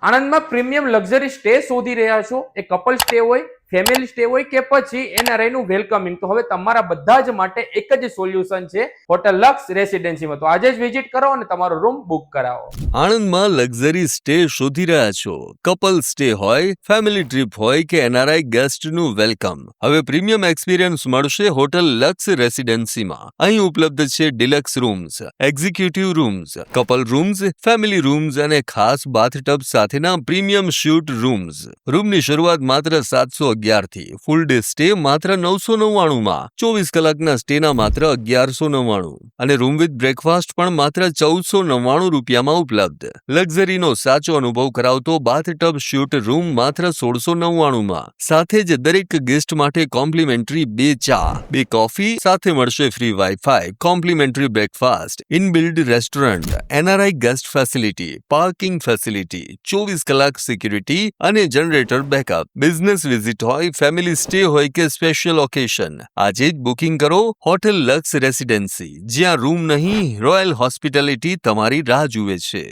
આણંદમાં premium luxury stay શોધી રહ્યા છો, એ કપલ સ્ટે હોય, ફેમિલી સ્ટે હોય કે પછી એનઆરઆઈ નું વેલકમિંગ, તો હવે તમારા બધા જ માટે એક જ સોલ્યુશન છે હોટલ લક્સ રેસિડેન્સીમાં. તો આજે જ વિઝિટ કરો અને તમારો રૂમ બુક કરાવો. આણંદમાં લક્ઝરી સ્ટે શોધી રહ્યા છો? કપલ સ્ટે હોય, ફેમિલી ટ્રીપ હોય કે એનઆરઆઈ ગેસ્ટનું વેલકમ, હવે પ્રીમિયમ એક્સપિરિયન્સ મળશે હોટલ લક્સ રેસિડેન્સીમાં. અહીં ઉપલબ્ધ છે deluxe rooms, executive rooms, couple rooms, family rooms અને ખાસ બાથટબ સાથેના પ્રીમિયમ સ્યુટ રૂમ્સ. રૂમની શરૂઆત માત્ર 711 થી, ફૂલ ડે સ્ટે માત્ર 999 માં, 24 કલાકના સ્ટેના માત્ર 1199 અને રૂમ વિથ બ્રેકફાસ્ટ પણ માત્ર 1499 રૂપિયામાં ઉપલબ્ધ. લક્ઝરીનો સાચો અનુભવ કરાવતો બાથટબ સ્યુટ રૂમ માત્ર 1699 માં. સાથે જ દરેક ગેસ્ટ માટે કોમ્પ્લિમેન્ટરી 2 ચા, 2 કોફી, સાથે મળશે free wifi, complimentary breakfast, inbuilt restaurant, NRI guest facility, parking facility, 24 કલાક સિક્યુરિટી અને જનરેટર બેકઅપ. બિઝનેસ વિઝિટ હોય, ફેમિલી સ્ટે હોય કે સ્પેશિયલ ઓકેશન, આજે જ બુકિંગ કરો હોટલ લક્સ રેસિડેન્સી, જ્યાં રૂમ નહીં, રોયલ હોસ્પિટાલિટી તમારી રાહ જુએ છે.